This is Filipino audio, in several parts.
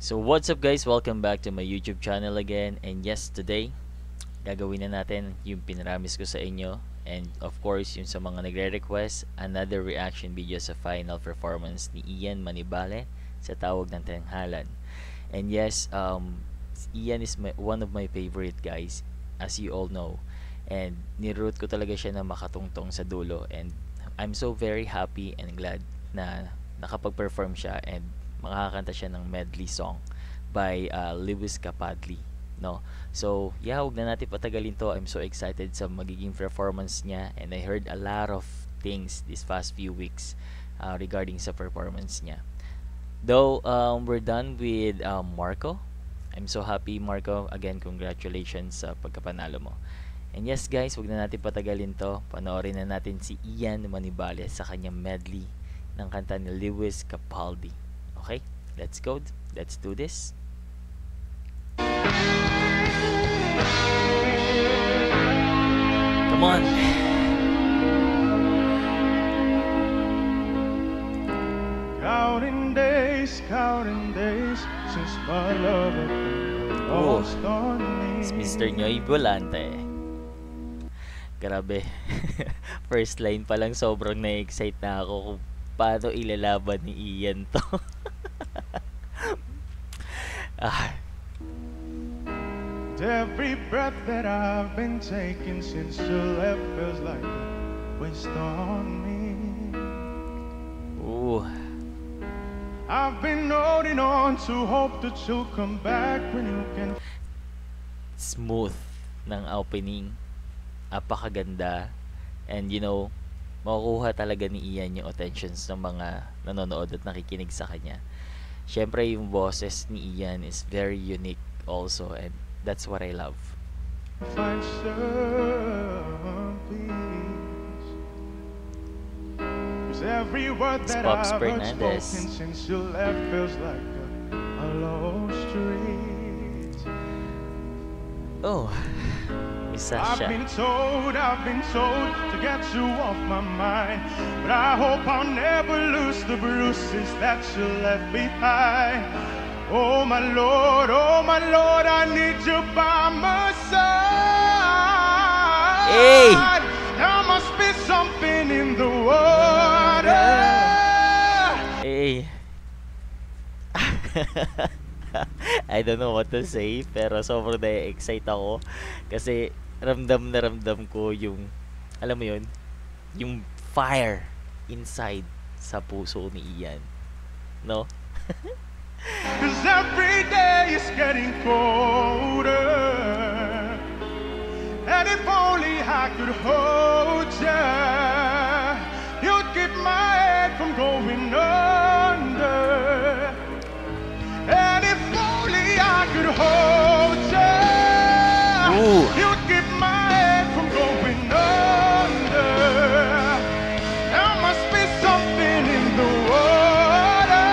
So what's up guys, welcome back to my YouTube channel again. And yes, today gagawin na natin yung pinaramis ko sa inyo, and of course yung sa mga nagre-request, another reaction video sa final performance ni Ian Manibale sa Tawag ng Tanghalan. And yes, Ian is one of my favorite guys, as you all know, and niroot ko talaga siya na makatungtong sa dulo, and I'm so very happy and glad na nakapag-perform siya and makakanta siya ng medley song by Lewis Capaldi, no? So yeah, huwag na natin patagalin to. I'm so excited sa magiging performance niya, and I heard a lot of things this past few weeks regarding sa performance niya. Though we're done with Marco. I'm so happy, Marco. Again, congratulations sa pagkapanalo mo. And yes guys, huwag na natin patagalin to. Panoorin na natin si Ian Manibale sa kanyang medley ng kanta ni Lewis Capaldi. Okay, let's go. Let's do this. Come on. Counting days since my love lost on me. It's Mr. Nyoy Volante. Grabe. First line pa lang sobrang na-excite na ako kung paano ilalaban ni Ian to. Every breath that I've been taking since you left feels like a waste on me. Ooh. I've been holding on to hope that you'll come back when you can. Smooth ng opening. Apakaganda. And you know, makukuha talaga ni Ian yung attentions ng mga nanonood at nakikinig sa kanya. Syempre yung boses ni Ian is very unique also, and that's what I love. Find some peace. 'Cause every word that Pops I've heard Fernandez. spoken since you left feels like a lost street. Oh, isa I've siya. been told to get you off my mind, but I hope I'll never lose the bruises that you left behind. Oh my Lord, I need you by my side. Hey! There must be something in the water. Hey. I don't know what to say, pero sobrang na-excite ako kasi ramdam na ramdam ko yung, alam mo yun, yung fire inside sa puso ni Ian, no? 'Cause every day is getting colder, and if only I could hold you, you'd keep my head from going under. And if only I could hold you, Ooh. you'd keep my head from going under. There must be something in the water,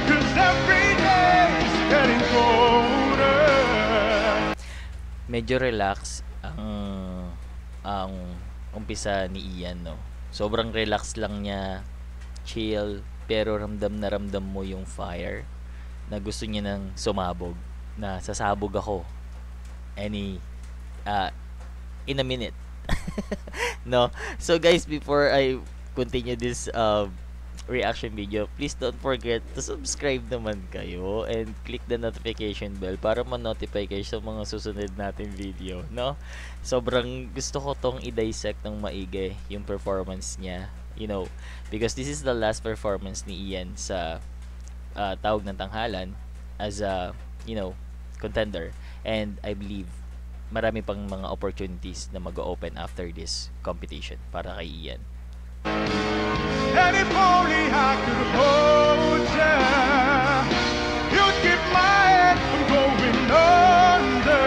'cause every day is getting colder. Medyo relax ang umpisa ni Ian, no? Sobrang relax lang niya, chill, pero ramdam na ramdam mo yung fire na gusto niya nang sumabog, na sasabog ako any in a minute. No, so guys, before I continue this reaction video, please don't forget to subscribe naman kayo and click the notification bell para ma-notify kayo sa mga susunod natin video, no? Sobrang gusto ko tong i-dissect ng maigi yung performance niya, you know, because this is the last performance ni Ian sa Tawag ng Tanghalan as a, you know, contender, and I believe marami pang mga opportunities na mag-open after this competition para kay Ian. And if only I could hold you, you'd keep my head from going under.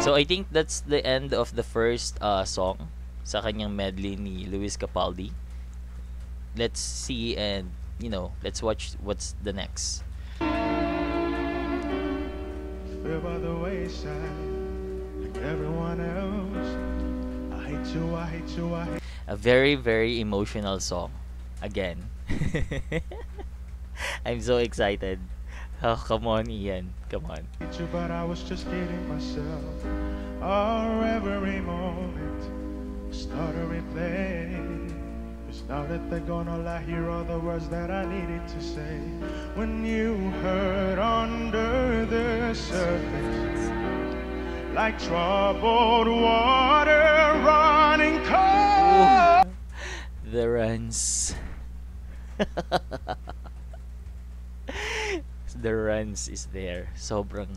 So I think that's the end of the first song sa kanyang medley ni Lewis Capaldi. Let's see, and you know, let's watch what's the next. Fell by the wayside, you, I hate you, I hate A very, very emotional song. Again. I'm so excited. Oh, come on, Ian. Come on. you, but I was just kidding myself. Oh, every moment, start a replay. 'Cause now that they're gone, all I hear are the words that I needed to say. When you hurt under the surface, like troubled water running cold. The runs. The runs is there. Sobrang.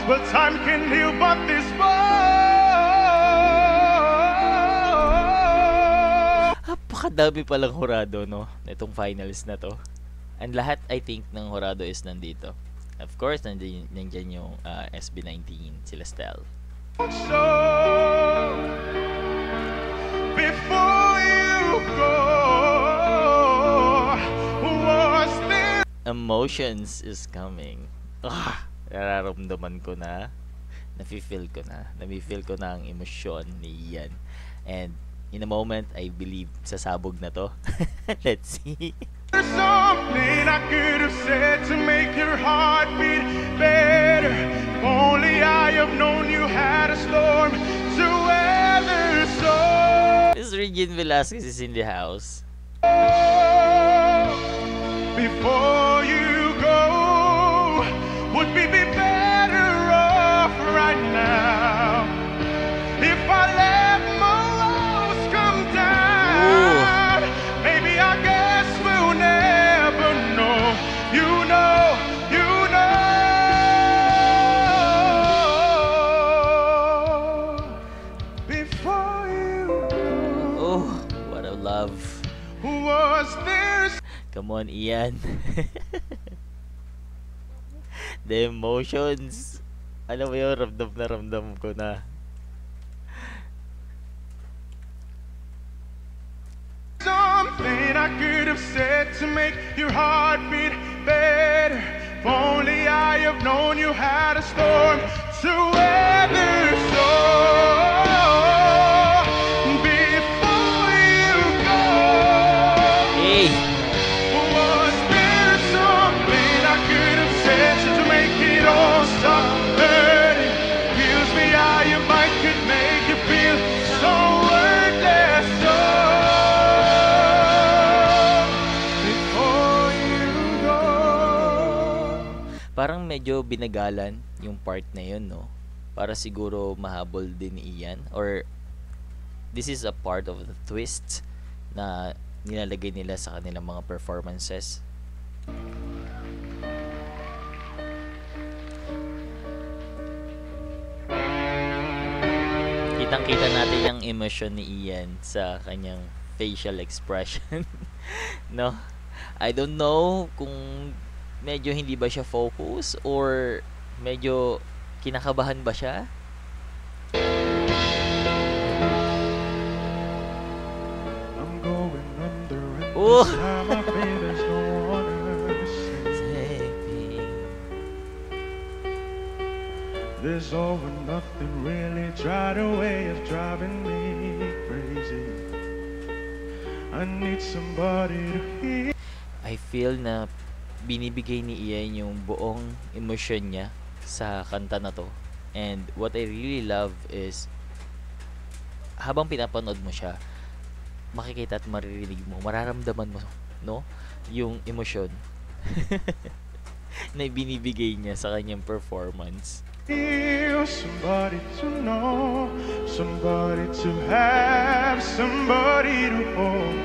Well, time can heal, but this bone. Napakadami palang hurado, no? Itong finals na to. And lahat, I think, ng hurado is nandito. Of course, nandiyan yung SB19, sila Stel. So, before you go, was there Emotions is coming. Nararamdaman ko na. Nafe-feel ko na. Nafe-feel ko na ang emosyon ni Ian. And in a moment, I believe sasabog na to. Let's see. something I could have said to make your heart beat better? If only I have known you had a storm to weather. So Miss Regine Velasquez is in the house. before you go, would we be better off right now if I let my walls come down? Maybe I guess we'll never know. You know, you know. Before you go, Oh, what a love. was there Come on, Ian. The emotions. Alam mo yun, ramdam na ramdam ko na. something I could have said to make your heart beat better? If only I have known you had a storm to weather. So before you go, Hey! was there something I could have said to make it all stop hurting? Feels me how your mind could make you feel so worthless. So before you go, Parang medyo binagalan yung part na yun, no? Para siguro mahabol din ni Ian. Or this is a part of the twist na nilalagay nila sa kanilang mga performances. Kitang-kita natin yung emotion ni Ian sa kanyang facial expression. No? I don't know kung medyo hindi ba siya focus or medyo kinakabahan ba siya? I'm going under and Oh! this time I feel there's no one else. This all or nothing really tried a way of driving me crazy. I need somebody to hear. I feel na binibigay ni Ian yung buong emosyon niya sa kanta na to. And what I really love is habang pinapanood mo siya, makikita at maririnig mo, mararamdaman mo, no? Yung emosyon na binibigay niya sa kanyang performance. Feel somebody to know, somebody to have, somebody to hold.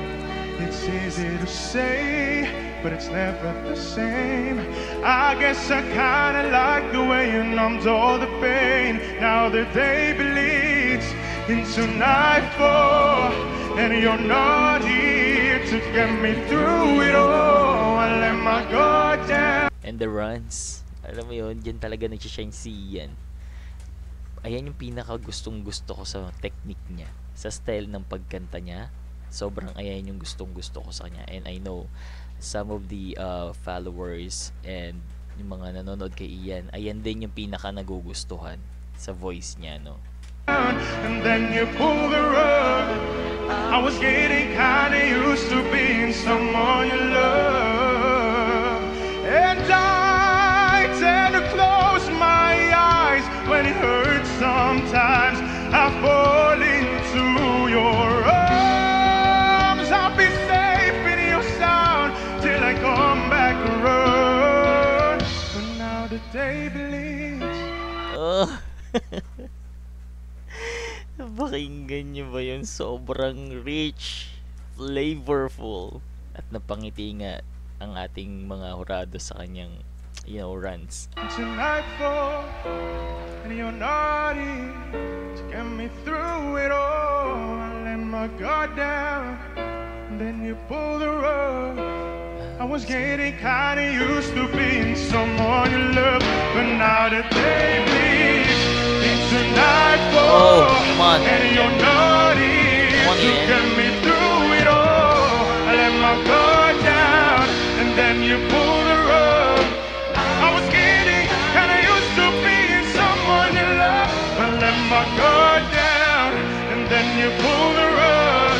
It's easy to say, but it's never the same. I guess I kinda like the way you numbed all the pain. Now the day bleeds into nightfall, and you're not here to get me through it all. I let my guard down. And the runs, alam mo yun, dyan talaga nagsishine si Ian. Ayan yung pinaka gustong gusto ko sa technique niya, sa style ng pagkanta niya. Sobrang ayan yung gustong gusto ko sa kanya. And I know some of the followers and yung mga nanonood kay Ian, ayan din yung pinaka nagugustuhan sa voice niya, no? And then you pull the rug. I was getting kinda used to being someone you love. And I tend to close my eyes when it hurts sometimes. I fall into your arms. I'll be safe in your sound till I come back around. But now the day bleeds. Oh. Pakinggan nyo ba yun? Sobrang rich, flavorful, at napangiti nga ang ating mga hurado sa kanyang, runs. It's a nightfall, and you're naughty to get me through it all. I let my guard down, and then you pull the rug. I was getting kinda used to being someone you love, but now the day bleeds into nightfall, and you're naughty to get me through it all. I let my guard down, and then you pull the rug. I was getting kinda used to being someone you love, but let my guard down, and then you pull the rug.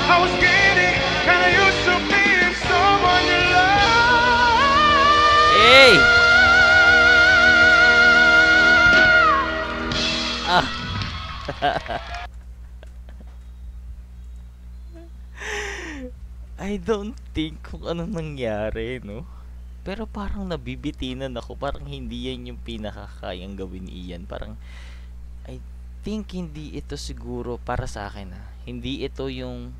I was getting kinda used to being someone you love. Hey! Ah! I don't think kung anong nangyari, no? Pero parang nabibitinan ako. Parang hindi yan yung pinakakayang gawin ni Ian. Parang, I think hindi ito siguro para sa akin, hindi ito yung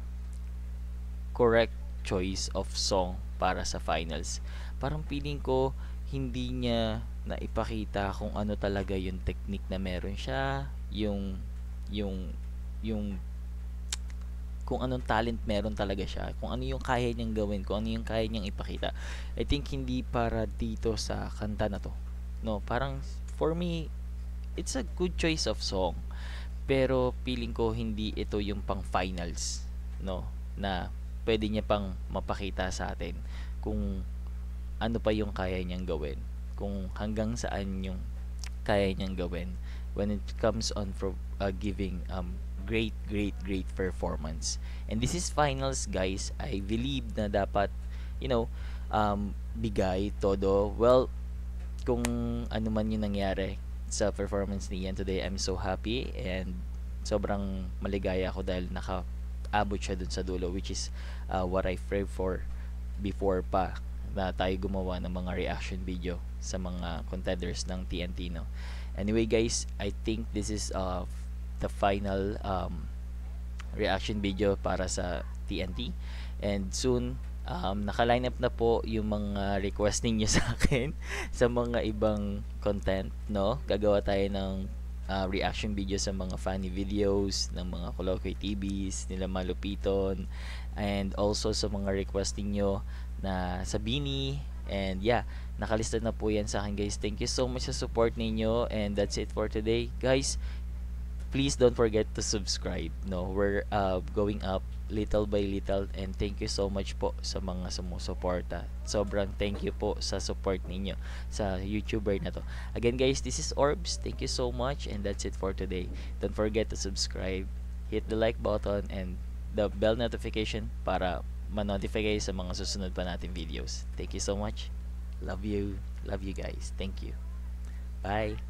correct choice of song para sa finals. Parang feeling ko, hindi niya naipakita kung ano talaga yung technique na meron siya, yung kung anong talent meron talaga siya, kung ano yung kaya niyang gawin, kung ano yung kaya niyang ipakita. I think hindi para dito sa kanta na to, no? Parang for me, it's a good choice of song, pero feeling ko hindi ito yung pang finals, no, na pwede niya pang mapakita sa atin kung ano pa yung kaya niyang gawin, kung hanggang saan yung kaya niyang gawin when it comes on for giving great performance. And this is finals, guys. I believe na dapat, bigay todo. Well, kung ano man yung nangyari sa performance ni Ian today, I'm so happy and sobrang maligaya ako dahil nakaabot siya dun sa dulo, which is what I prayed for before pa na tayo gumawa ng mga reaction video sa mga contenders ng TNT, no? Anyway, guys, I think this is the final reaction video para sa TNT, and soon naka-line up na po yung mga request ninyo sa akin sa mga ibang content, no? Gagawa tayo ng reaction video sa mga funny videos ng mga Colloquy TVs nila Malupiton, and also sa mga request ninyo na sa Bini. And yeah, nakalista na po yan sa akin, guys. Thank you so much sa support ninyo, and that's it for today, guys. Please don't forget to subscribe, no? We're going up little by little, and thank you so much po sa mga sumusuporta. Sobrang thank you po sa support ninyo sa YouTuber na to. Again, guys, this is Orbs. Thank you so much, and that's it for today. Don't forget to subscribe, hit the like button and the bell notification para ma-notify kayo sa mga susunod pa natin videos. Thank you so much. Love you guys. Thank you. Bye.